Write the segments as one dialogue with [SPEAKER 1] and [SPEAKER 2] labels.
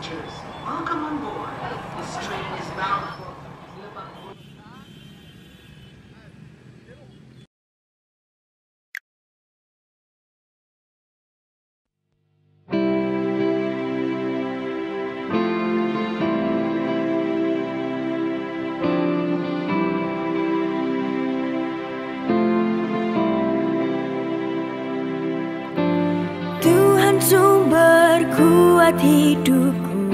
[SPEAKER 1] passengers, welcome on board. This train is bound for Liverpool.
[SPEAKER 2] Tuhan sumber kuat hidupku,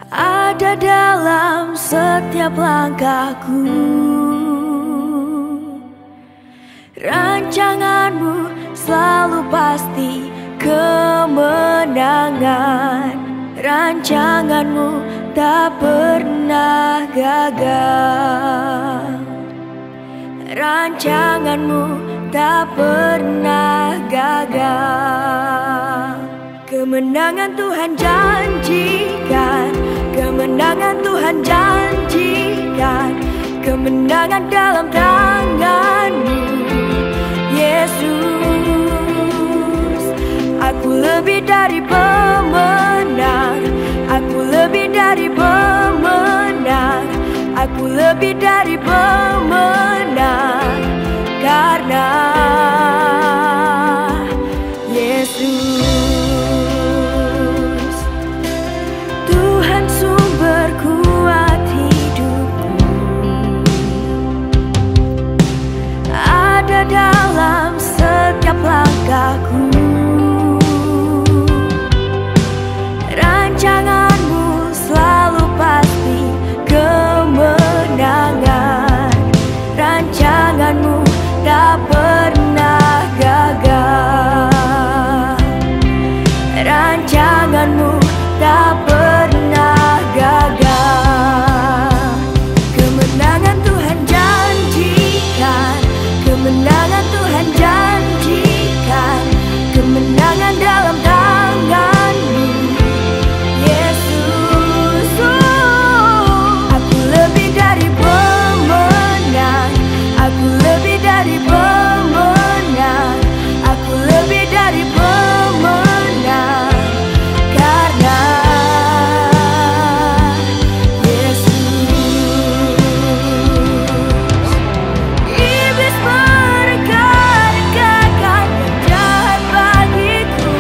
[SPEAKER 2] ada dalam setiap langkahku. Rancanganmu selalu pasti kemenangan, rancanganmu tak pernah gagal. Rancanganmu tak pernah gagal. Kemenangan Tuhan janjikan, kemenangan Tuhan janjikan, kemenangan dalam tangan-Mu, Yesus. Aku lebih dari pemenang, aku lebih dari pemenang, aku lebih dari pemenang, karena Yesus. Tuhan sumber kuat hidupku, ada dalam setiap langkahku. Rancangan-Mu selalu pasti kemenangan, rancangan-Mu tak pernah gagal. Rancangan-Mu tak pernah gagal. Kemenangan Tuhan janjikan, kemenangan Tuhan janjikan, kemenangan dalam tangan-Mu, Yesus. Aku lebih dari pemenang, aku lebih dari pemenang, aku lebih dari pemenang, karena Yesus. Iblis mereka-rekakan jahat bagiku,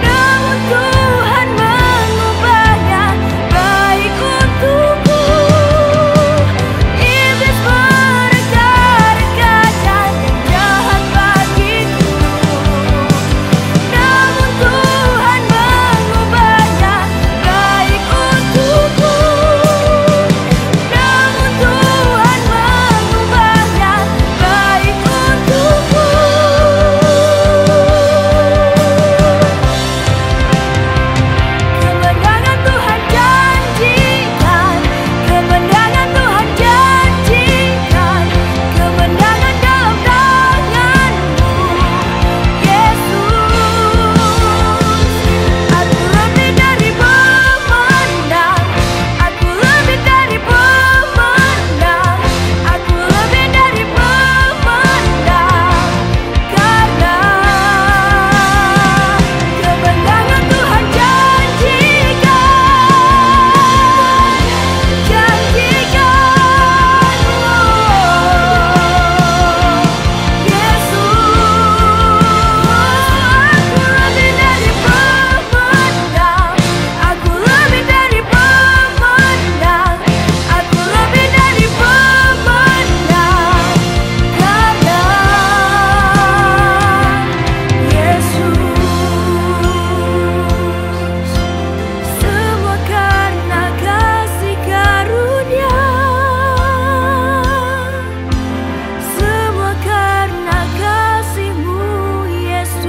[SPEAKER 2] namun Tuhan mengubahnya baik untukku. Iblis mereka-rekakan jahat bagiku, namun Tuhan mengubahnya baik untukku. Namun Tuhan mengubahnya baik untukku. Kemenangan Tuhan janjikan, kemenangan Tuhan janjikan, kemenangan dalam tangan-Mu, Yesus. Aku lebih dari pemenang, aku lebih dari pemenang, aku lebih dari pemenang, karena kemenangan Tuhan janjikan, Yesus. Aku lebih dari pemenang, aku lebih dari pemenang, karena Yesus. Semua karena kasih karunia, semua karena kasih-Mu, Yesus.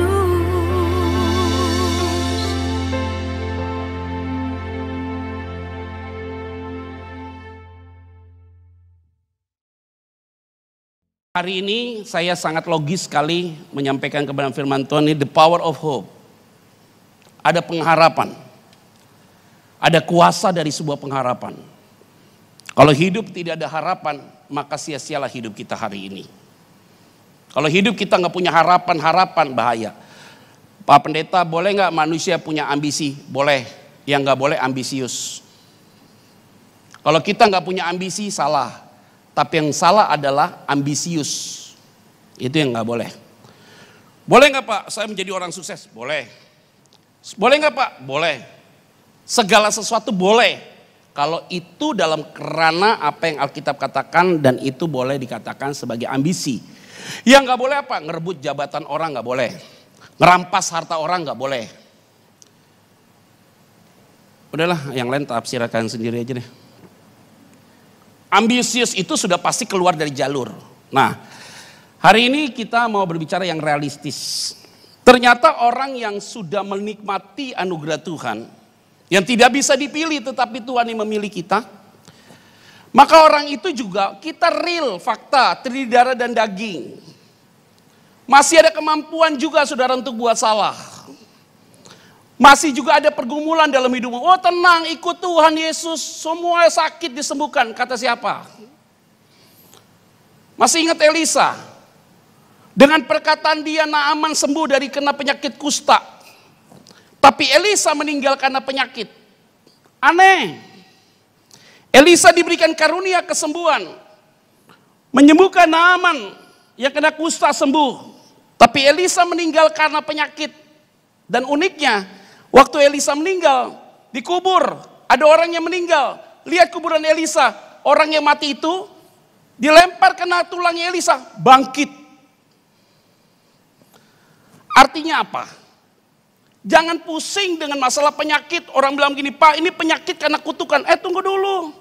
[SPEAKER 3] Hari ini saya sangat logis sekali menyampaikan kebenaran firman Tuhan ini, the power of hope. Ada pengharapan, ada kuasa dari sebuah pengharapan. Kalau hidup tidak ada harapan, maka sia-sialah hidup kita hari ini. Kalau hidup kita nggak punya harapan, bahaya. Pak Pendeta, boleh nggak manusia punya ambisi? Boleh. Yang nggak boleh ambisius. Kalau kita nggak punya ambisi, salah. Tapi yang salah adalah ambisius. Itu yang nggak boleh. Boleh nggak Pak, saya menjadi orang sukses? Boleh. Boleh nggak Pak? Boleh. Segala sesuatu boleh. Kalau itu dalam kerana apa yang Alkitab katakan dan itu boleh dikatakan sebagai ambisi. Yang nggak boleh apa? Ngerebut jabatan orang nggak boleh. Ngerampas harta orang nggak boleh. Udahlah, yang lain tafsirkan sendiri aja deh. Ambisius itu sudah pasti keluar dari jalur. Nah, hari ini kita mau berbicara yang realistis. Ternyata orang yang sudah menikmati anugerah Tuhan, yang tidak bisa dipilih tetapi Tuhan yang memilih kita, maka orang itu juga kita real, fakta, terdiri darah dan daging. Masih ada kemampuan juga saudara untuk buat salah. Masih juga ada pergumulan dalam hidupmu. Oh tenang, ikut Tuhan Yesus, semua sakit disembuhkan. Kata siapa? Masih ingat Elisa? Dengan perkataan dia, Naaman sembuh dari kena penyakit kusta. Tapi Elisa meninggal karena penyakit. Aneh. Elisa diberikan karunia kesembuhan. Menyembuhkan Naaman yang kena kusta sembuh. Tapi Elisa meninggal karena penyakit. Dan uniknya, waktu Elisa meninggal, dikubur, ada orang yang meninggal. Lihat kuburan Elisa, orang yang mati itu dilempar kena tulangnya Elisa, bangkit. Artinya apa? Jangan pusing dengan masalah penyakit. Orang bilang gini, Pak ini penyakit karena kutukan. Tunggu dulu.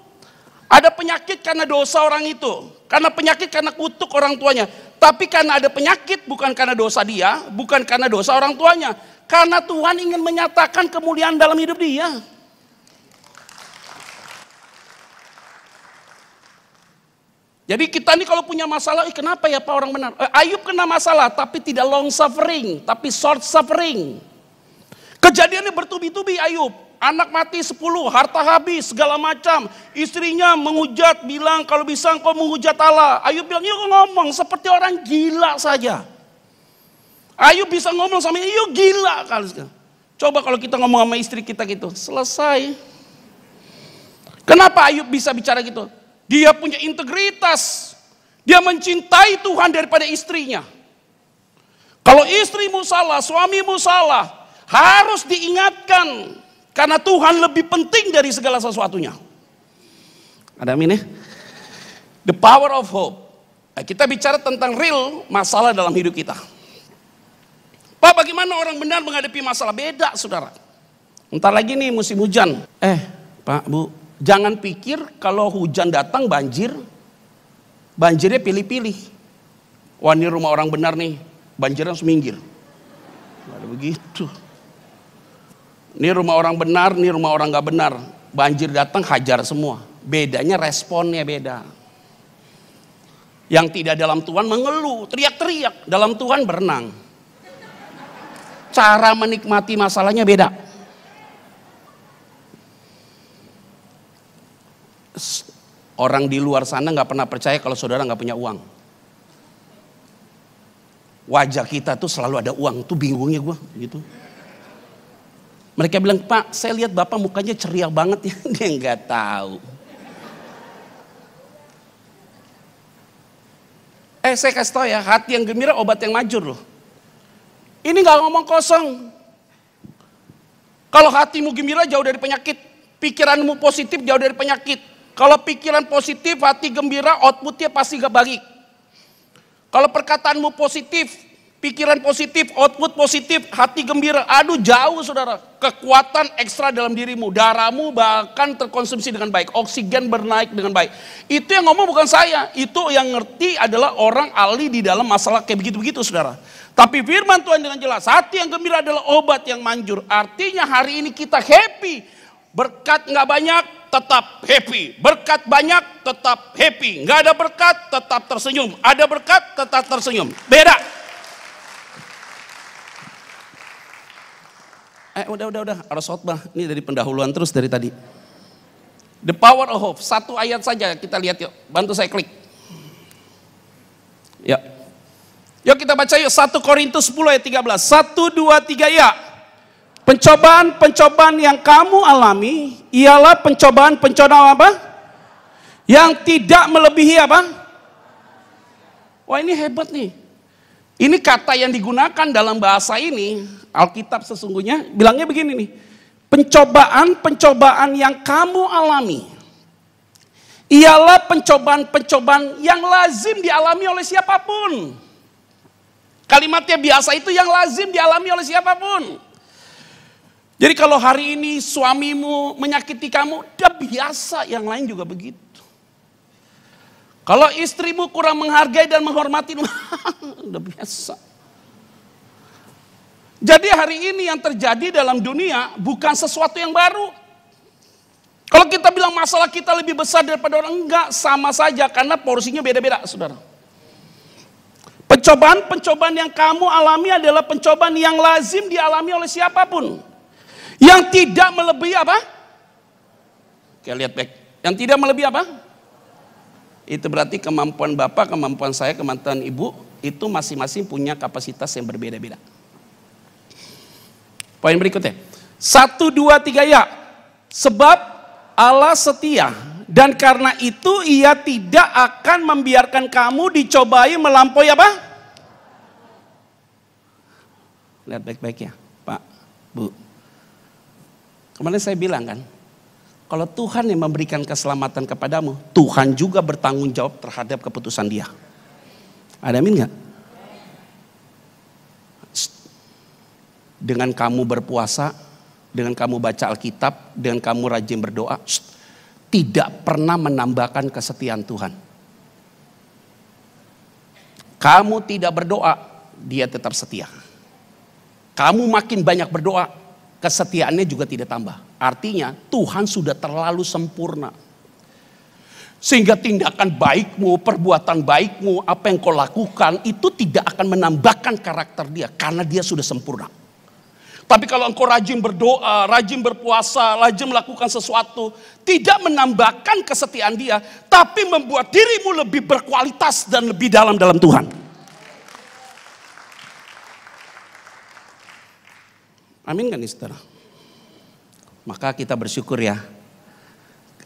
[SPEAKER 3] Ada penyakit karena dosa orang itu. Karena penyakit karena kutuk orang tuanya. Tapi karena ada penyakit bukan karena dosa dia, bukan karena dosa orang tuanya. Karena Tuhan ingin menyatakan kemuliaan dalam hidup dia. Jadi kita nih kalau punya masalah, kenapa ya Pak orang benar? Ayub kena masalah tapi tidak long suffering, tapi short suffering. Kejadiannya bertubi-tubi Ayub. Anak mati 10, harta habis, segala macam. Istrinya menghujat, bilang kalau bisa engkau menghujat Allah. Ayub bilang, yuk ngomong seperti orang gila saja. Ayub bisa ngomong sama dia, yuk gila. Coba kalau kita ngomong sama istri kita gitu, selesai. Kenapa Ayub bisa bicara gitu? Dia punya integritas. Dia mencintai Tuhan daripada istrinya. Kalau istrimu salah, suamimu salah, harus diingatkan. Karena Tuhan lebih penting dari segala sesuatunya. Ada amin ya? The power of hope. Kita bicara tentang real masalah dalam hidup kita. Pak, bagaimana orang benar menghadapi masalah? Beda saudara. Entar lagi nih musim hujan. Pak, Bu, jangan pikir kalau hujan datang banjir. Banjirnya pilih-pilih. Wah ini rumah orang benar nih, banjirnya harus minggir. Gak ada begitu. Ini rumah orang benar, ini rumah orang gak benar. Banjir datang hajar semua. Bedanya responnya beda. Yang tidak dalam Tuhan mengeluh, teriak-teriak. Dalam Tuhan berenang. Cara menikmati masalahnya beda. Orang di luar sana gak pernah percaya kalau saudara gak punya uang. Wajah kita tuh selalu ada uang. Tuh bingungnya gue gitu. Mereka bilang, Pak saya lihat Bapak mukanya ceria banget ya. Dia nggak tahu. Saya kasih tahu ya, hati yang gembira obat yang manjur loh. Ini nggak ngomong kosong. Kalau hatimu gembira jauh dari penyakit. Pikiranmu positif jauh dari penyakit. Kalau pikiran positif, hati gembira, outputnya pasti gak baik. Kalau perkataanmu positif, pikiran positif, output positif, hati gembira. Aduh jauh saudara. Kekuatan ekstra dalam dirimu. Darahmu bahkan terkonsumsi dengan baik. Oksigen bernaik dengan baik. Itu yang ngomong bukan saya. Itu yang ngerti adalah orang ahli di dalam masalah kayak begitu-begitu saudara. Tapi firman Tuhan dengan jelas. Hati yang gembira adalah obat yang manjur. Artinya hari ini kita happy. Berkat gak banyak tetap happy. Berkat banyak tetap happy. Gak ada berkat tetap tersenyum. Ada berkat tetap tersenyum. Beda. Udah. Harus khotbah. Ini dari pendahuluan terus dari tadi. The power of hope. Satu ayat saja kita lihat yuk. Bantu saya klik. Ya. Yuk kita baca yuk 1 Korintus 10 ayat 13. 1, 2, 3 ya. Pencobaan-pencobaan yang kamu alami ialah pencobaan-pencobaan apa? Yang tidak melebihi apa? Wah, ini hebat nih. Ini kata yang digunakan dalam bahasa ini, Alkitab sesungguhnya bilangnya begini nih. Pencobaan-pencobaan yang kamu alami ialah pencobaan-pencobaan yang lazim dialami oleh siapapun. Kalimatnya biasa itu yang lazim dialami oleh siapapun. Jadi kalau hari ini suamimu menyakiti kamu, udah biasa, yang lain juga begitu. Kalau istrimu kurang menghargai dan menghormati, udah biasa. Jadi hari ini yang terjadi dalam dunia bukan sesuatu yang baru. Kalau kita bilang masalah kita lebih besar daripada orang, enggak, sama saja karena porsinya beda-beda, saudara. Pencobaan-pencobaan yang kamu alami adalah pencobaan yang lazim dialami oleh siapapun. Yang tidak melebihi apa? Oke, lihat back. Yang tidak melebihi apa? Itu berarti kemampuan Bapak, kemampuan saya, kemampuan Ibu, itu masing-masing punya kapasitas yang berbeda-beda. Poin berikutnya. 1, 2, 3 ya. Sebab Allah setia. Dan karena itu ia tidak akan membiarkan kamu dicobai melampaui apa? Lihat baik-baik ya, Pak, Bu. Kemarin saya bilang kan, kalau Tuhan yang memberikan keselamatan kepadamu, Tuhan juga bertanggung jawab terhadap keputusan Dia. Ada amin gak? Dengan kamu berpuasa, dengan kamu baca Alkitab, dengan kamu rajin berdoa, tidak pernah menambahkan kesetiaan Tuhan. Kamu tidak berdoa, Dia tetap setia. Kamu makin banyak berdoa, kesetiaannya juga tidak tambah. Artinya Tuhan sudah terlalu sempurna. Sehingga tindakan baikmu, perbuatan baikmu, apa yang kau lakukan itu tidak akan menambahkan karakter Dia. Karena Dia sudah sempurna. Tapi kalau engkau rajin berdoa, rajin berpuasa, rajin melakukan sesuatu, tidak menambahkan kesetiaan Dia, tapi membuat dirimu lebih berkualitas dan lebih dalam Tuhan. Amin kan saudara? Maka kita bersyukur ya,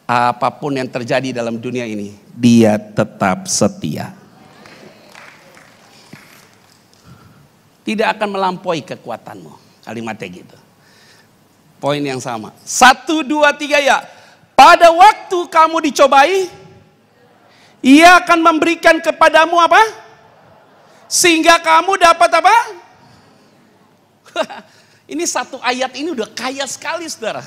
[SPEAKER 3] apapun yang terjadi dalam dunia ini, Dia tetap setia. Tidak akan melampaui kekuatanmu. Kalimatnya gitu. Poin yang sama. 1, 2, 3 ya. Pada waktu kamu dicobai, Ia akan memberikan kepadamu apa? Sehingga kamu dapat apa? Ini satu ayat ini udah kaya sekali saudara.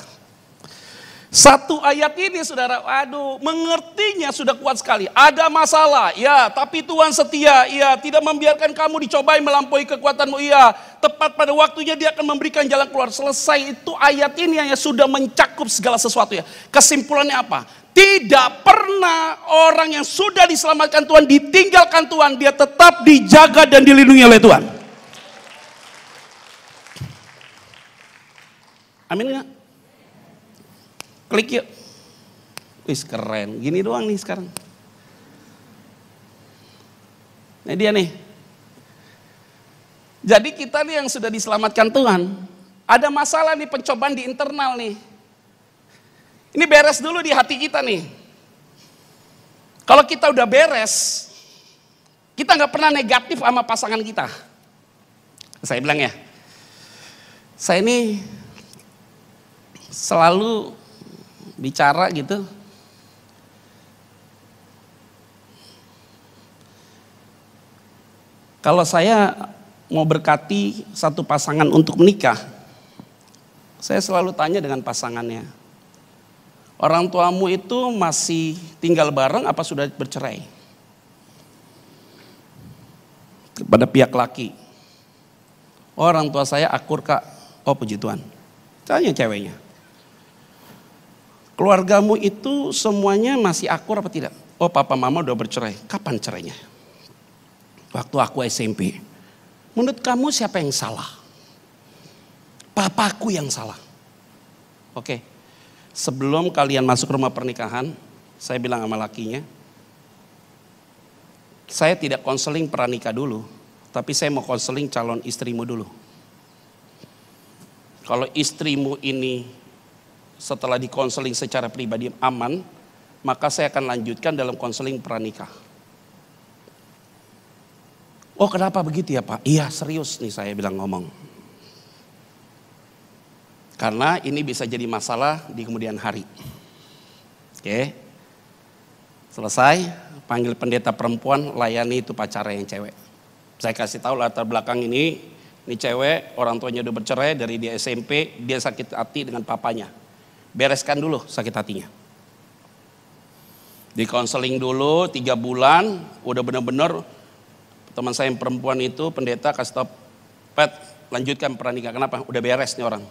[SPEAKER 3] Satu ayat ini saudara, aduh, mengertinya sudah kuat sekali. Ada masalah, ya, tapi Tuhan setia, ya, tidak membiarkan kamu dicobai melampaui kekuatanmu, ya. Tepat pada waktunya Dia akan memberikan jalan keluar. Selesai itu ayat ini hanya sudah mencakup segala sesuatu ya. Kesimpulannya apa? Tidak pernah orang yang sudah diselamatkan Tuhan ditinggalkan Tuhan, dia tetap dijaga dan dilindungi oleh Tuhan. Amin nggak? Klik yuk. Wih keren, gini doang nih sekarang. Nah dia nih. Jadi kita nih yang sudah diselamatkan Tuhan, ada masalah nih, pencobaan di internal nih. Ini beres dulu di hati kita nih. Kalau kita udah beres, kita nggak pernah negatif sama pasangan kita. Saya bilang ya, saya ini selalu bicara gitu. Kalau saya mau berkati satu pasangan untuk menikah, saya selalu tanya dengan pasangannya, orang tuamu itu masih tinggal bareng apa sudah bercerai? Kepada pihak laki, orang tua saya akur kak. Oh puji Tuhan. Tanya ceweknya, keluargamu itu semuanya masih akur apa tidak? Oh papa mama udah bercerai. Kapan cerainya? Waktu aku SMP. Menurut kamu siapa yang salah? Papaku yang salah. Oke. Sebelum kalian masuk rumah pernikahan, saya bilang sama lakinya, saya tidak konseling pranikah dulu, Tapi saya mau konseling calon istrimu dulu. Kalau istrimu ini setelah dikonseling secara pribadi aman, maka saya akan lanjutkan dalam konseling pranikah. Oh, kenapa begitu ya Pak? Iya, serius nih saya bilang ngomong. Karena ini bisa jadi masalah di kemudian hari. Oke. Selesai, panggil pendeta perempuan, layani itu pacarnya yang cewek. Saya kasih tahu latar belakang ini cewek, orang tuanya udah bercerai dari dia SMP, dia sakit hati dengan papanya. Bereskan dulu sakit hatinya. Di konseling dulu 3 bulan, udah benar-benar teman saya yang perempuan itu pendeta kasih tahu, Pet, lanjutkan pernikah. Kenapa? Udah beres nih orang.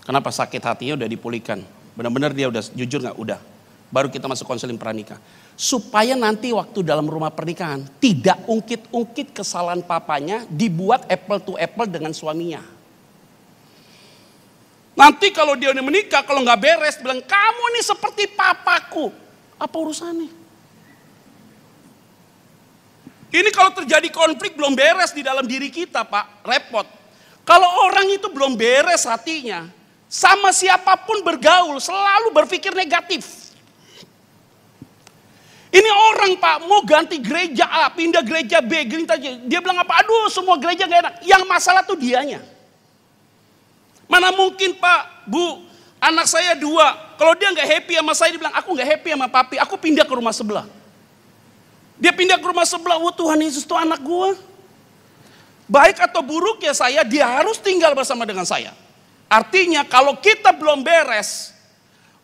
[SPEAKER 3] Kenapa? Sakit hatinya udah dipulihkan. Benar-benar dia udah jujur nggak? Udah. Baru kita masuk konseling pranikah. Supaya nanti waktu dalam rumah pernikahan tidak ungkit-ungkit kesalahan papanya, dibuat apple to apple dengan suaminya. Nanti kalau dia udah menikah, kalau nggak beres, bilang kamu ini seperti papaku. Apa urusannya? Ini kalau terjadi konflik belum beres di dalam diri kita, Pak, repot. Kalau orang itu belum beres hatinya, sama siapapun bergaul selalu berpikir negatif. Ini orang Pak mau ganti gereja A, pindah gereja B, dia bilang apa? Aduh, semua gereja gak enak. Yang masalah tuh dianya. Mana mungkin Pak, Bu, anak saya 2. Kalau dia gak happy sama saya, dia bilang aku gak happy sama papi, aku pindah ke rumah sebelah. Dia pindah ke rumah sebelah, oh Tuhan Yesus itu anak gua. Baik atau buruk ya saya, dia harus tinggal bersama dengan saya. Artinya kalau kita belum beres,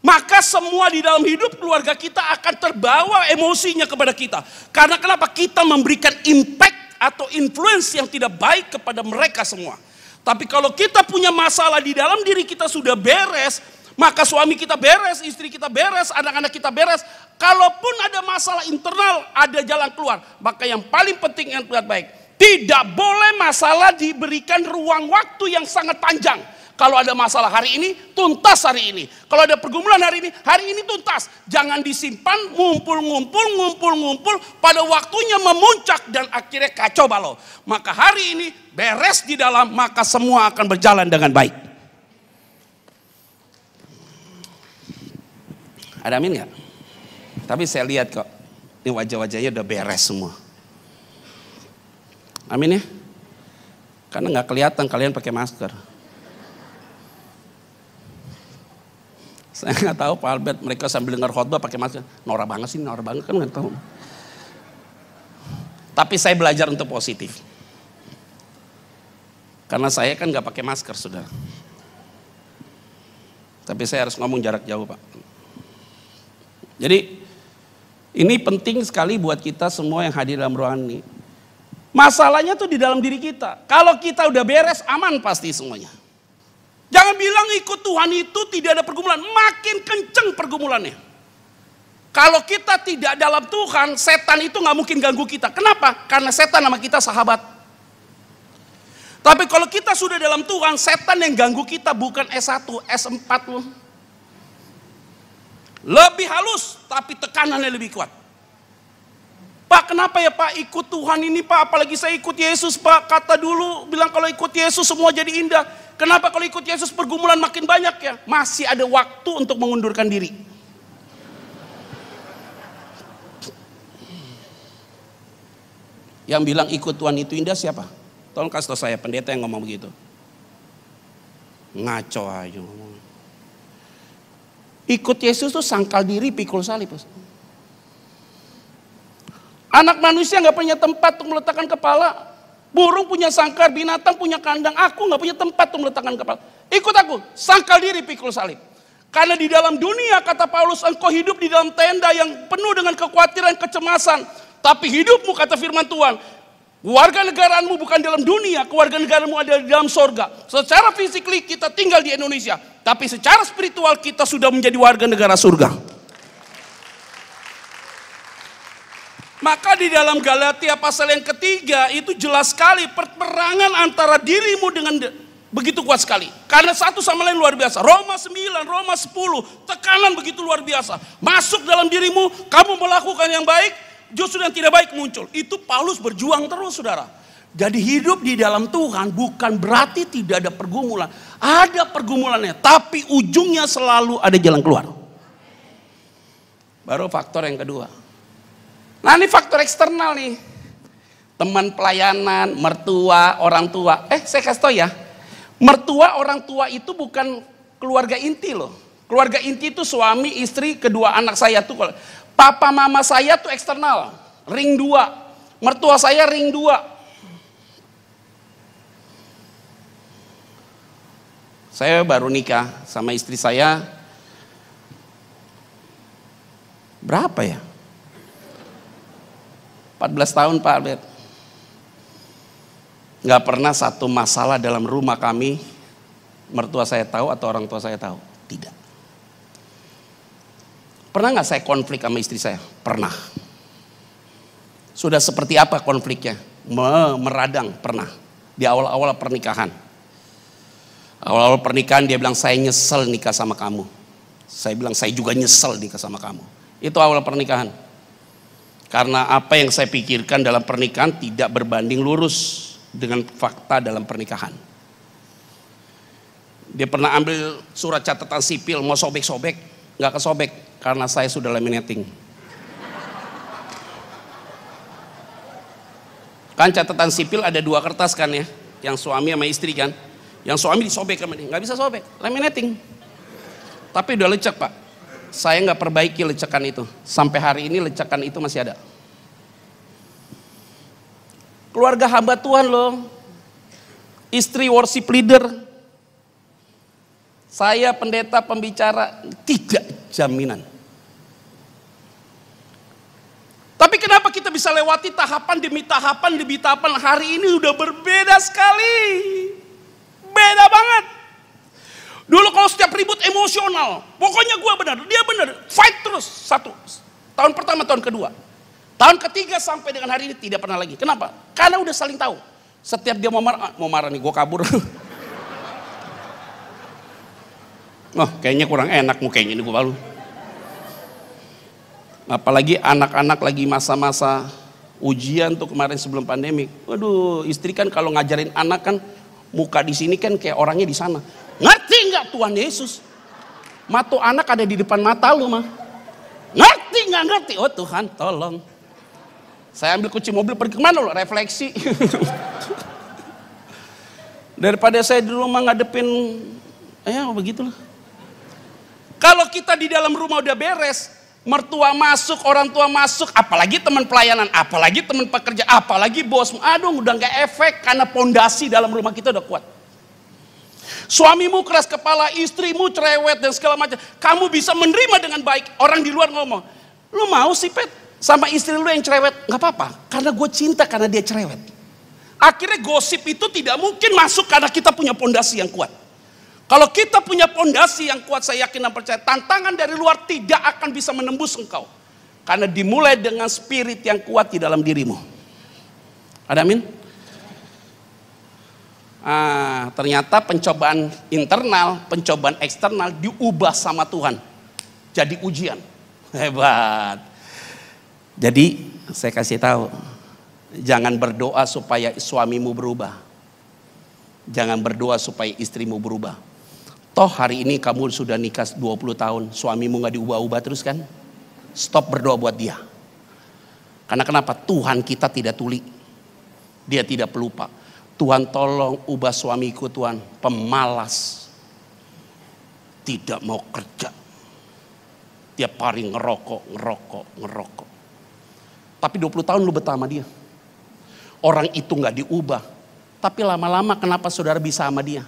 [SPEAKER 3] maka semua di dalam hidup keluarga kita akan terbawa emosinya kepada kita. Karena kenapa? Kita memberikan impact atau influence yang tidak baik kepada mereka semua. Tapi kalau kita punya masalah di dalam diri kita sudah beres, maka suami kita beres, istri kita beres, anak-anak kita beres. Kalaupun ada masalah internal, ada jalan keluar. Maka yang paling penting yang terlihat baik, tidak boleh masalah diberikan ruang waktu yang sangat panjang. Kalau ada masalah hari ini, tuntas hari ini. Kalau ada pergumulan hari ini tuntas. Jangan disimpan, ngumpul. Pada waktunya memuncak dan akhirnya kacau balau. Maka hari ini beres di dalam, maka semua akan berjalan dengan baik. Ada amin gak? Tapi saya lihat kok, ini wajah-wajahnya udah beres semua. Amin ya? Karena gak kelihatan kalian pakai masker. Saya nggak tahu Pak Albert, mereka sambil dengar khotbah pakai masker. Norak banget kan nggak tahu. Tapi saya belajar untuk positif. Karena saya kan nggak pakai masker, saudara. Tapi saya harus ngomong jarak jauh, Pak. Jadi ini penting sekali buat kita semua yang hadir dalam ruangan ini. Masalahnya tuh di dalam diri kita. Kalau kita udah beres, aman pasti semuanya. Jangan bilang ikut Tuhan itu tidak ada pergumulan. Makin kenceng pergumulannya. Kalau kita tidak dalam Tuhan, setan itu gak mungkin ganggu kita. Kenapa? Karena setan sama kita sahabat. Tapi kalau kita sudah dalam Tuhan, setan yang ganggu kita bukan S1, S4 loh. Lebih halus, tapi tekanannya lebih kuat. Pak, kenapa ya Pak ikut Tuhan ini Pak? Apalagi saya ikut Yesus Pak. Kata dulu, bilang kalau ikut Yesus semua jadi indah. Kenapa kalau ikut Yesus pergumulan makin banyak ya? Masih ada waktu untuk mengundurkan diri. Yang bilang ikut Tuhan itu indah siapa? Tolong kasih tahu saya, pendeta yang ngomong begitu. Ngaco aja ngomong. Ikut Yesus tuh sangkal diri, pikul salib. Anak manusia gak punya tempat untuk meletakkan kepala. Burung punya sangkar, binatang punya kandang. Aku gak punya tempat untuk meletakkan kepala. Ikut aku, sangkal diri, pikul salib. Karena di dalam dunia, kata Paulus, engkau hidup di dalam tenda yang penuh dengan kekhawatiran, kecemasan. Tapi hidupmu, kata firman Tuhan, warga negaraanmu bukan dalam dunia, keluarga negaramu ada di dalam sorga. Secara fisikly kita tinggal di Indonesia, tapi secara spiritual kita sudah menjadi warga negara surga. Maka di dalam Galatia pasal yang ketiga itu jelas sekali peperangan antara dirimu dengan begitu kuat sekali. Karena satu sama lain luar biasa. Roma 9, Roma 10, tekanan begitu luar biasa. Masuk dalam dirimu, kamu melakukan yang baik, justru yang tidak baik muncul. Itu Paulus berjuang terus saudara. Jadi hidup di dalam Tuhan bukan berarti tidak ada pergumulan. Ada pergumulannya, tapi ujungnya selalu ada jalan keluar. Baru faktor yang kedua. Nah ini faktor eksternal nih. Teman pelayanan, mertua, orang tua. Saya kasih tau ya. Mertua, orang tua itu bukan keluarga inti loh. Keluarga inti itu suami, istri, kedua anak saya tuh. Papa mama saya tuh eksternal. Ring 2. Mertua saya ring 2. Saya baru nikah sama istri saya. Berapa ya? 14 tahun Pak Albert. Gak pernah satu masalah dalam rumah kami mertua saya tahu atau orang tua saya tahu. Tidak. Pernah gak saya konflik sama istri saya? Pernah. Sudah seperti apa konfliknya? Meradang, pernah. Di awal-awal pernikahan. Awal-awal pernikahan dia bilang saya nyesel nikah sama kamu. Saya bilang saya juga nyesel nikah sama kamu. Itu awal pernikahan. Karena apa yang saya pikirkan dalam pernikahan tidak berbanding lurus dengan fakta dalam pernikahan. Dia pernah ambil surat catatan sipil mau sobek-sobek, nggak kesobek karena saya sudah laminating. Kan catatan sipil ada 2 kertas kan ya, yang suami sama istri kan. Yang suami disobek sama dia, nggak bisa sobek, laminating. Tapi udah lecek Pak. Saya nggak perbaiki lecekan itu. Sampai hari ini lecekan itu masih ada. Keluarga hamba Tuhan loh. Istri worship leader. Saya pendeta pembicara, tidak jaminan. Tapi kenapa kita bisa lewati tahapan demi tahapan demi tahapan? Hari ini udah berbeda sekali. Beda banget. Dulu kalau setiap ribut emosional, pokoknya gue benar, dia benar, fight terus. 1 tahun pertama, tahun kedua, tahun ketiga sampai dengan hari ini tidak pernah lagi. Kenapa? Karena udah saling tahu. Setiap dia mau marah nih, gue kabur. Kayaknya kurang enak mukanya ini gue malu. Apalagi anak-anak lagi masa-masa ujian tuh kemarin sebelum pandemi. Waduh, istri kan kalau ngajarin anak kan muka di sini kan kayak orangnya di sana. Ngerti nggak Tuhan Yesus? Mata anak ada di depan mata lu mah. Ngerti nggak ngerti? Oh Tuhan tolong. Saya ambil kunci mobil pergi kemana lo? Refleksi. Daripada saya di rumah ngadepin, begitulah. Kalau kita di dalam rumah udah beres, mertua masuk, orang tua masuk, apalagi teman pelayanan, apalagi teman pekerja, apalagi bos, udah nggak efek karena pondasi dalam rumah kita udah kuat. Suamimu keras kepala, istrimu cerewet dan segala macam, kamu bisa menerima dengan baik. Orang di luar ngomong, lu mau sih Pet sama istri lu yang cerewet? Nggak apa-apa, karena gue cinta karena dia cerewet. Akhirnya gosip itu tidak mungkin masuk karena kita punya pondasi yang kuat. Kalau kita punya pondasi yang kuat, saya yakin dan percaya tantangan dari luar tidak akan bisa menembus engkau. Karena dimulai dengan spirit yang kuat di dalam dirimu. Ada amin? Ternyata pencobaan internal, pencobaan eksternal diubah sama Tuhan. Jadi ujian. Hebat. Jadi saya kasih tahu, jangan berdoa supaya suamimu berubah. Jangan berdoa supaya istrimu berubah. Toh hari ini kamu sudah nikah 20 tahun, suamimu gak diubah-ubah terus kan? Stop berdoa buat dia. Karena kenapa? Tuhan kita tidak tuli. Dia tidak pelupa. Tuhan tolong ubah suamiku Tuhan, pemalas. Tidak mau kerja. Tiap hari ngerokok. Tapi 20 tahun lu betah sama dia. Orang itu gak diubah. Tapi lama-lama kenapa saudara bisa sama dia?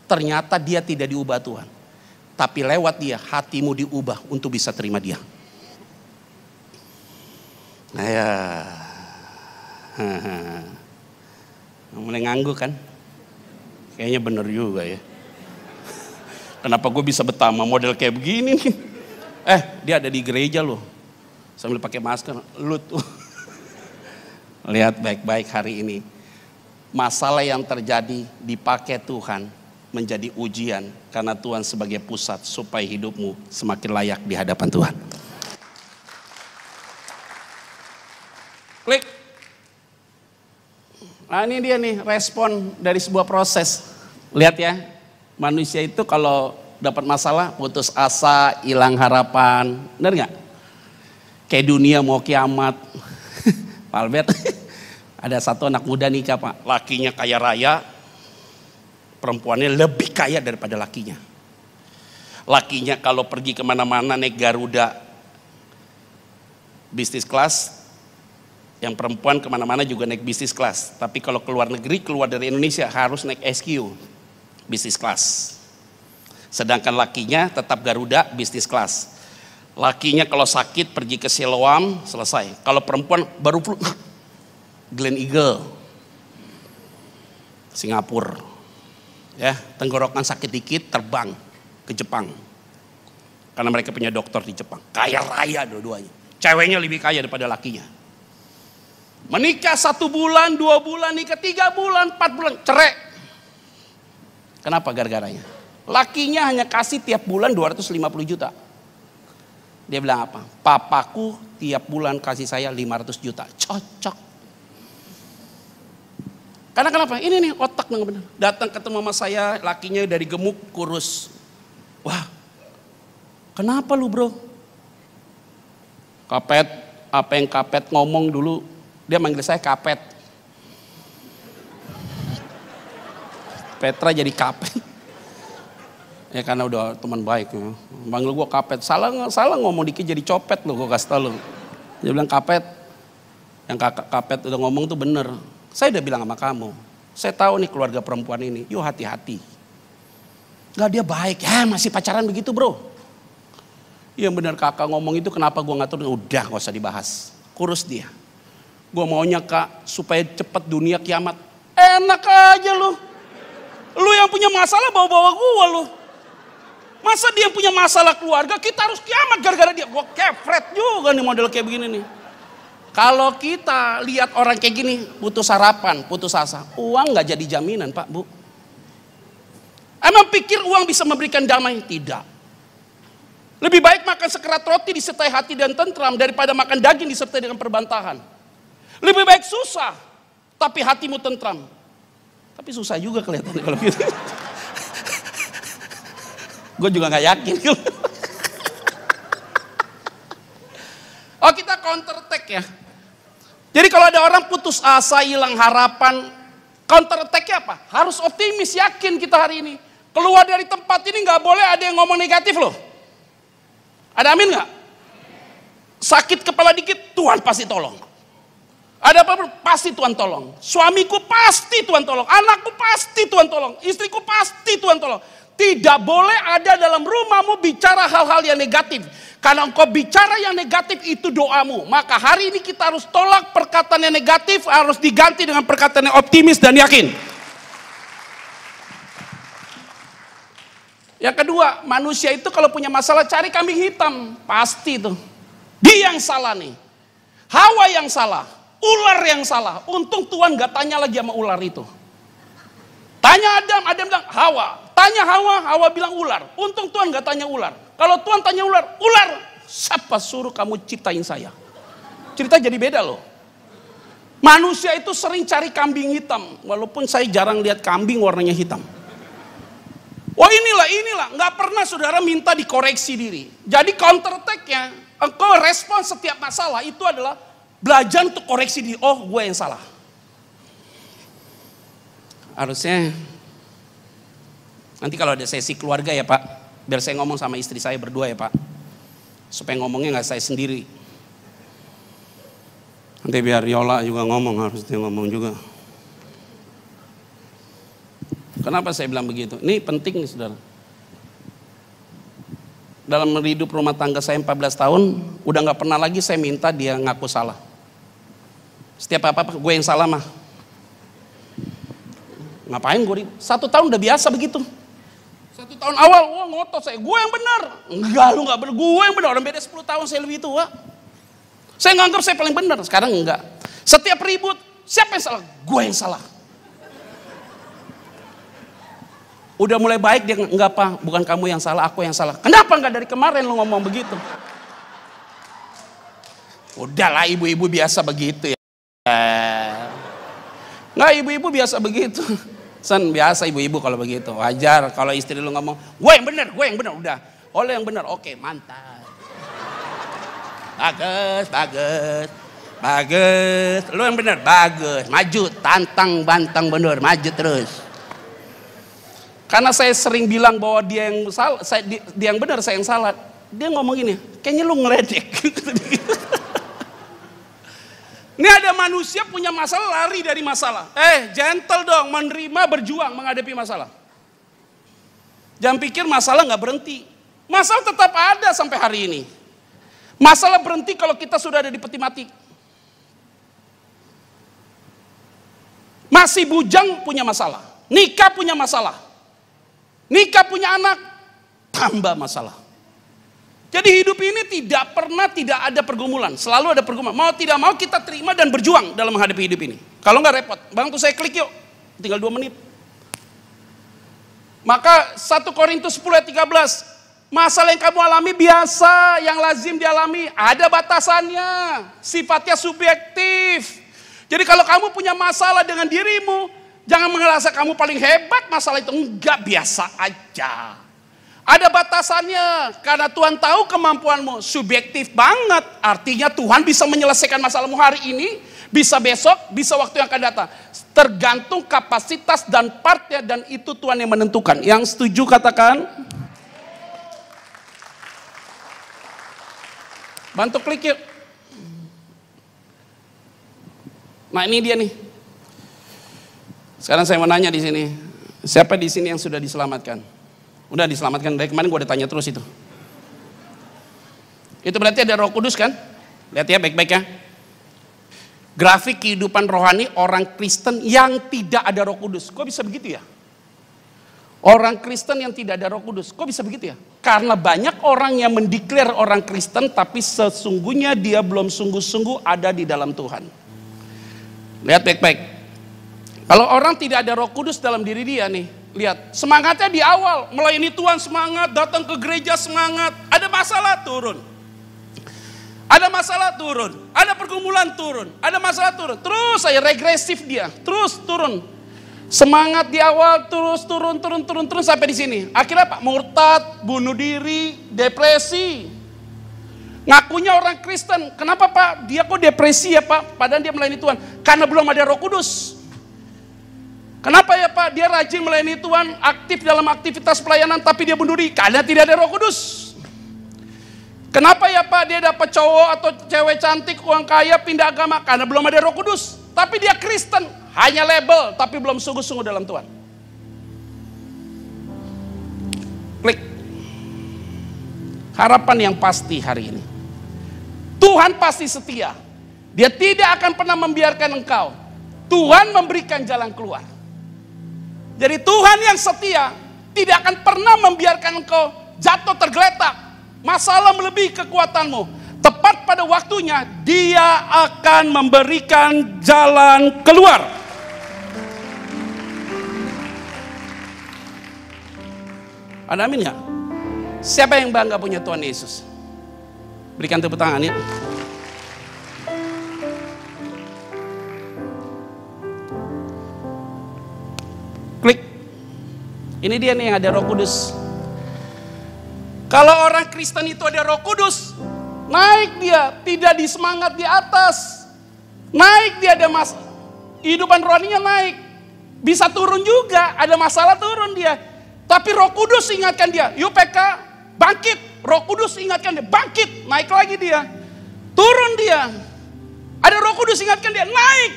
[SPEAKER 3] Ternyata dia tidak diubah Tuhan. Tapi lewat dia hatimu diubah untuk bisa terima dia. Mulai ngangguk kan? Kayaknya bener juga ya. Kenapa gue bisa betah sama model kayak begini nih? Dia ada di gereja loh. Sambil pakai masker. Lu tuh. Lihat baik-baik hari ini. Masalah yang terjadi dipakai Tuhan menjadi ujian karena Tuhan sebagai pusat supaya hidupmu semakin layak di hadapan Tuhan. Klik. Nah ini dia nih respon dari sebuah proses. Lihat ya, manusia itu kalau dapat masalah putus asa, hilang harapan. Benar nggak? Kayak dunia mau kiamat. Pak Albert, ada satu anak muda nikah Pak. Lakinya kaya raya, perempuannya lebih kaya daripada lakinya. Lakinya kalau pergi kemana-mana naik Garuda bisnis kelas. Yang perempuan kemana-mana juga naik bisnis kelas. Tapi kalau keluar negeri, keluar dari Indonesia harus naik SQ, bisnis kelas. Sedangkan lakinya tetap Garuda, bisnis kelas. Lakinya kalau sakit pergi ke Siloam, selesai. Kalau perempuan baru flu, Glen Eagle, Singapura. Ya, tenggorokan sakit dikit terbang ke Jepang. Karena mereka punya dokter di Jepang. Kaya raya dua-duanya. Ceweknya lebih kaya daripada lakinya. Menikah 1 bulan, 2 bulan, nikah 3 bulan, 4 bulan, cerai. Kenapa gara-garanya? Lakinya hanya kasih tiap bulan 250 juta. Dia bilang apa? Papaku tiap bulan kasih saya 500 juta. Cocok. Karena kenapa? Ini nih otak yang benar. Datang ketemu sama saya, lakinya dari gemuk, kurus. Wah, kenapa lu bro? Kapet, apa yang Kapet ngomong dulu? Dia manggil saya Kapet. Petra jadi Kapet. Ya karena udah teman baik. Ya. Manggil gue Kapet. Salah ngomong dikit jadi copet loh, gue kasih tau lo. Dia bilang Kapet. Yang Kapet udah ngomong tuh bener. Saya udah bilang sama kamu. Saya tahu nih keluarga perempuan ini. Yuk hati-hati. Gak dia baik. Ya masih pacaran begitu bro. Iya bener kakak ngomong itu kenapa gue gak tahu. Udah gak usah dibahas. Kurus dia. Gue maunya kak supaya cepat dunia kiamat. Enak aja lu. Lu yang punya masalah bawa-bawa gue lu. Masa dia punya masalah keluarga kita harus kiamat gara-gara dia. Gue kefret juga nih model kayak begini nih. Kalau kita lihat orang kayak gini putus harapan, putus asa. Uang gak jadi jaminan pak bu. Emang pikir uang bisa memberikan damai? Tidak. Lebih baik makan sekerat roti disertai hati dan tentram daripada makan daging disertai dengan perbantahan. Lebih baik susah, tapi hatimu tentram. Tapi susah juga kelihatannya kalau gitu. Gue juga gak yakin. Oh kita counter attack ya. Jadi kalau ada orang putus asa, hilang harapan, counter attack-nya apa? Harus optimis, yakin kita hari ini. Keluar dari tempat ini gak boleh ada yang ngomong negatif loh. Ada amin gak? Sakit kepala dikit, Tuhan pasti tolong. Ada apa? Pasti Tuhan tolong. Suamiku pasti Tuhan tolong. Anakku pasti Tuhan tolong. Istriku pasti Tuhan tolong. Tidak boleh ada dalam rumahmu bicara hal-hal yang negatif. Karena engkau bicara yang negatif itu doamu. Maka hari ini kita harus tolak perkataan yang negatif. Harus diganti dengan perkataan yang optimis dan yakin. Yang kedua, manusia itu kalau punya masalah cari kambing hitam. Pasti tuh. Dia yang salah nih. Hawa yang salah. Ular yang salah. Untung Tuhan gak tanya lagi sama ular itu. Tanya Adam, Adam bilang Hawa. Tanya Hawa, Hawa bilang ular. Untung Tuhan gak tanya ular. Kalau Tuhan tanya ular, ular. Siapa suruh kamu ciptain saya? Cerita jadi beda loh. Manusia itu sering cari kambing hitam. Walaupun saya jarang lihat kambing warnanya hitam. Wah inilah. Gak pernah saudara minta dikoreksi diri. Jadi counter attack-nya, engkau respon setiap masalah itu adalah belajar untuk koreksi diri. Oh gue yang salah. Harusnya nanti kalau ada sesi keluarga ya pak, biar saya ngomong sama istri saya berdua ya pak, supaya ngomongnya nggak saya sendiri. Nanti biar Yola juga ngomong, harusnya ngomong juga. Kenapa saya bilang begitu? Ini penting nih saudara. Dalam hidup rumah tangga saya 14 tahun, udah nggak pernah lagi saya minta dia ngaku salah. Setiap apa-apa gue yang salah mah. Ngapain gue? 1 tahun udah biasa begitu. 1 tahun awal, wah ngotot saya, gue yang benar. Enggak, lu gak benar, gue yang benar. Orang beda 10 tahun saya lebih tua. Saya nganggap saya paling benar, sekarang enggak. Setiap ribut, siapa yang salah? Gue yang salah. Udah mulai baik dia, enggak apa, bukan kamu yang salah, aku yang salah. Kenapa enggak dari kemarin lu ngomong begitu? Udahlah ibu-ibu biasa begitu ya. Lah ibu-ibu biasa begitu. Sen biasa ibu-ibu kalau begitu. Wajar kalau istri lu ngomong, gue yang bener, udah. Oleh yang bener, oke mantap. Bagus. Lu yang bener, bagus. Maju, tantang, bantang bener, maju terus. Karena saya sering bilang bahwa dia yang salah, dia yang benar, saya yang salah. Dia ngomong gini, kayaknya lu ngeledek. Ini ada manusia punya masalah, lari dari masalah. Gentle dong, menerima, berjuang, menghadapi masalah. Jangan pikir masalah gak berhenti. Masalah tetap ada sampai hari ini. Masalah berhenti kalau kita sudah ada di peti mati. Masih bujang punya masalah. Nikah punya masalah. Nikah punya anak, tambah masalah. Jadi hidup ini tidak pernah tidak ada pergumulan, selalu ada pergumulan. Mau tidak mau kita terima dan berjuang dalam menghadapi hidup ini. Kalau nggak repot, bantu saya klik yuk, tinggal 2 menit. Maka 1 Korintus 10 ayat 13, masalah yang kamu alami biasa, yang lazim dialami, ada batasannya, sifatnya subjektif. Jadi kalau kamu punya masalah dengan dirimu, jangan merasa kamu paling hebat, masalah itu enggak, biasa aja. Ada batasannya, karena Tuhan tahu kemampuanmu, subjektif banget. Artinya Tuhan bisa menyelesaikan masalahmu hari ini, bisa besok, bisa waktu yang akan datang. Tergantung kapasitas dan partnya, dan itu Tuhan yang menentukan. Yang setuju katakan. Bantu klik yuk. Nah ini dia nih. Sekarang saya mau nanya di sini, siapa di sini yang sudah diselamatkan? Udah diselamatkan, dari kemarin gue udah tanya terus itu. Itu berarti ada Roh Kudus kan? Lihat ya baik-baik ya. Grafik kehidupan rohani orang Kristen yang tidak ada Roh Kudus. Kok bisa begitu ya? Orang Kristen yang tidak ada Roh Kudus. Kok bisa begitu ya? Karena banyak orang yang mendeklar orang Kristen tapi sesungguhnya dia belum sungguh-sungguh ada di dalam Tuhan. Lihat baik-baik. Kalau orang tidak ada Roh Kudus dalam diri dia nih, lihat, semangatnya di awal, melayani Tuhan semangat, datang ke gereja semangat, ada masalah turun. Ada masalah turun, ada pergumulan turun, ada masalah turun. Terus saya regresif dia, terus turun. Semangat di awal terus turun sampai di sini. Akhirnya Pak murtad, bunuh diri, depresi. Ngakunya orang Kristen, kenapa Pak? Dia kok depresi ya Pak? Padahal dia melayani Tuhan. Karena belum ada Roh Kudus. Kenapa ya Pak? Dia rajin melayani Tuhan, aktif dalam aktivitas pelayanan, tapi dia bunuh diri karena tidak ada Roh Kudus. Kenapa ya Pak? Dia dapat cowok atau cewek cantik, uang kaya, pindah agama karena belum ada Roh Kudus. Tapi dia Kristen, hanya label, tapi belum sungguh-sungguh dalam Tuhan. Klik. Harapan yang pasti hari ini. Tuhan pasti setia. Dia tidak akan pernah membiarkan engkau. Tuhan memberikan jalan keluar. Jadi Tuhan yang setia tidak akan pernah membiarkan engkau jatuh tergeletak. Masalah melebihi kekuatanmu. Tepat pada waktunya Dia akan memberikan jalan keluar. Ada amin ya? Siapa yang bangga punya Tuhan Yesus? Berikan tepuk tangan ya. Klik. Ini dia nih yang ada Roh Kudus. Kalau orang Kristen itu ada Roh Kudus, naik dia, tidak di semangat di atas. Naik dia, ada kehidupan rohaninya naik. Bisa turun juga, ada masalah turun dia. Tapi Roh Kudus ingatkan dia, yuk PK, bangkit. Roh Kudus ingatkan dia, bangkit, naik lagi dia. Turun dia. Ada Roh Kudus ingatkan dia, naik.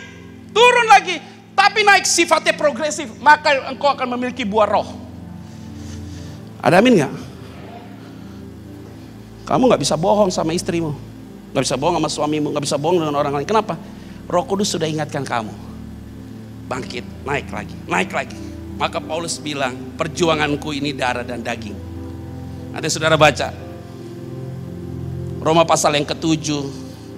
[SPEAKER 3] Turun lagi. Tapi naik sifatnya progresif, maka engkau akan memiliki buah roh. Ada amin gak? Kamu gak bisa bohong sama istrimu, gak bisa bohong sama suamimu, gak bisa bohong dengan orang lain. Kenapa? Roh Kudus sudah ingatkan kamu. Bangkit, naik lagi, naik lagi. Maka Paulus bilang, perjuanganku ini darah dan daging. Nanti saudara baca Roma pasal yang ke-7,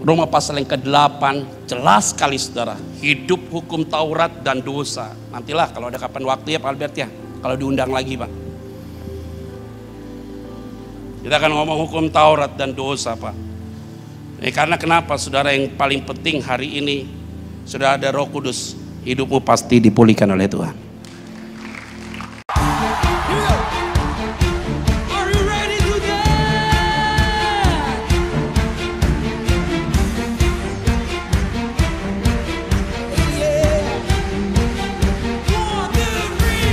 [SPEAKER 3] Roma pasal yang ke-8, jelas sekali saudara, hidup hukum Taurat dan dosa. Nantilah kalau ada kapan waktu ya Pak Albert ya, kalau diundang lagi Pak. Kita akan ngomong hukum Taurat dan dosa Pak. Karena kenapa saudara, yang paling penting hari ini sudah ada Roh Kudus hidupmu pasti dipulihkan oleh Tuhan.
[SPEAKER 4] Are you ready to dance? Yeah. 1, 2, 3.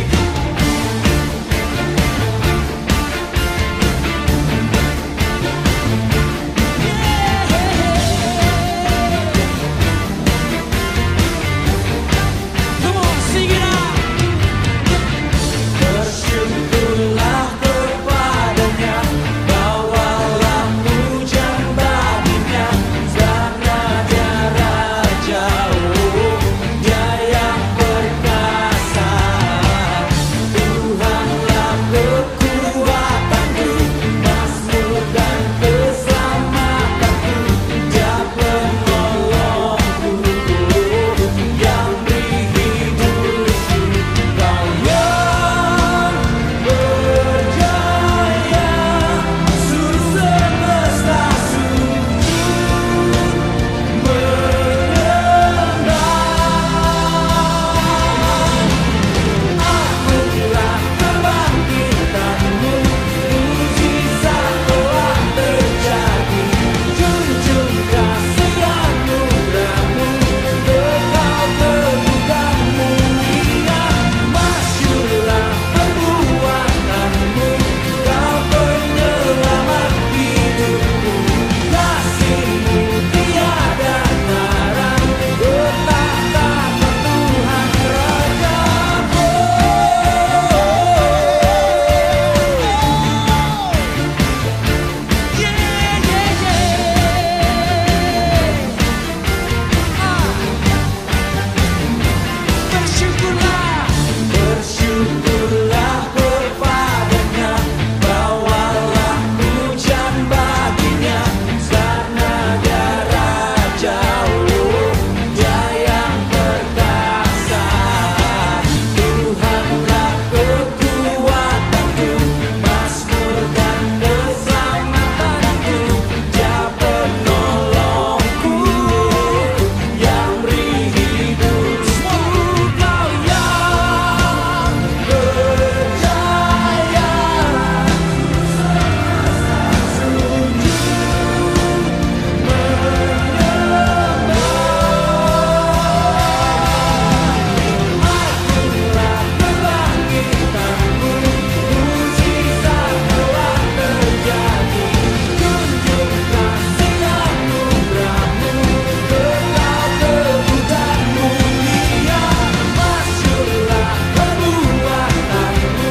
[SPEAKER 4] Come on, sing it out. Bersyukurlah kepadanya, bawalah pujian baginya, karena dia Raja, Dia yang perkasa. Tuhanlah kekuatanku, Mazmur dan keselamatanku, Dia penolongku, yang beri hidupku. Kau yang berjaya, seluruh semesta sujud menyembah. Akulah kebangkitanmu, mujizat telah terjadi. Junjung kasih anugerahmu, kekal teguhkan mulia. Masyurlah perbuatanmu, Kau penyelamat hidupku. Kasih-Mu tiada tara, bertahta Tuhan Rajaku. Bersyukurlah kepadanya, bawalah pujian baginya, karena dia Raja, Dia yang perkasa. Tuhanlah kekuatanku, Mazmur dan keselamatanku, Dia penolongku, yang beri hidupku. Kau yang berjaya, akulah kebangkitanmu, mujizat telah terjadi. Junjung kasih anugerahmu, kekal teguhkan mulia. Masyurlah perbuatanmu,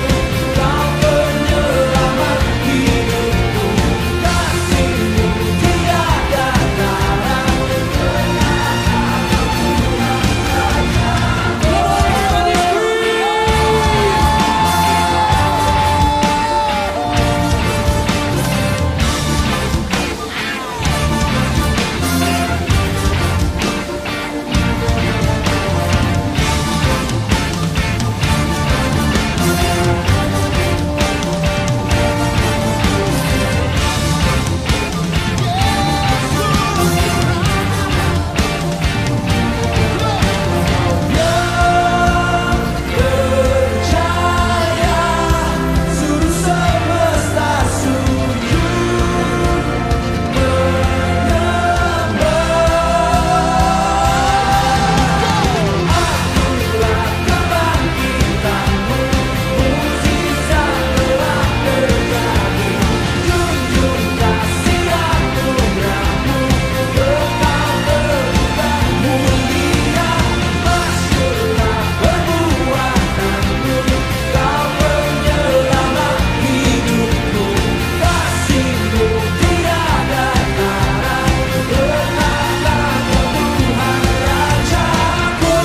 [SPEAKER 4] Kau penyelamat hidupku. Kasih-Mu tiada tara, berjaya, seluruh semesta sujud menyembah. Akulah kebangkitanmu, mujizat telah terjadi. Junjung kasih anugerahmu, kekal teguhkan mulia. Masyurlah perbuatanmu, Kau penyelamat hidupku. Kasih-Mu tiada tara, bertahta Tuhan Rajaku.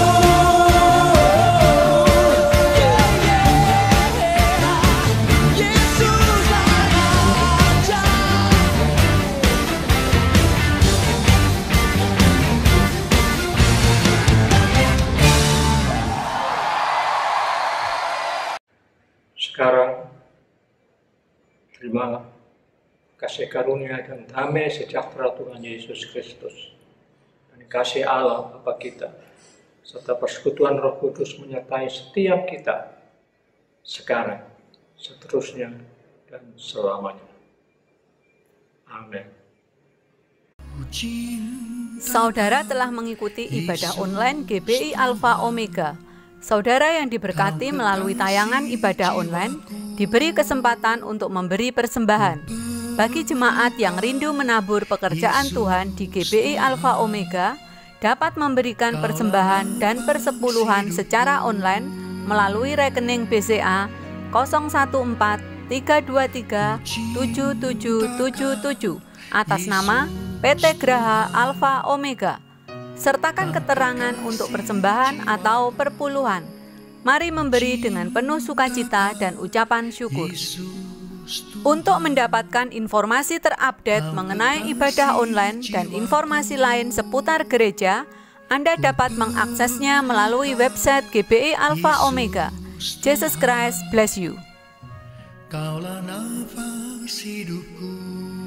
[SPEAKER 4] Yesuslah Raja.
[SPEAKER 5] Sekarang terima kasih karunia dan damai sejahtera Tuhan Yesus Kristus dan kasih Allah Bapa kita serta persekutuan Roh Kudus menyertai setiap kita sekarang, seterusnya, dan selamanya. Amin.
[SPEAKER 6] Saudara telah mengikuti ibadah online GBI Alpha Omega. Saudara yang diberkati melalui tayangan ibadah online diberi kesempatan untuk memberi persembahan. Bagi jemaat yang rindu menabur pekerjaan Tuhan di GBI Alpha Omega, dapat memberikan persembahan dan persepuluhan secara online melalui rekening BCA 014-323-7777 atas nama PT Graha Alpha Omega. Sertakan keterangan untuk persembahan atau perpuluhan. Mari memberi dengan penuh sukacita dan ucapan syukur. Untuk mendapatkan informasi terupdate mengenai ibadah online dan informasi lain seputar gereja, Anda dapat mengaksesnya melalui website GBI Alpha Omega. Jesus Christ bless you.
[SPEAKER 4] Kaulah nafas hidupku.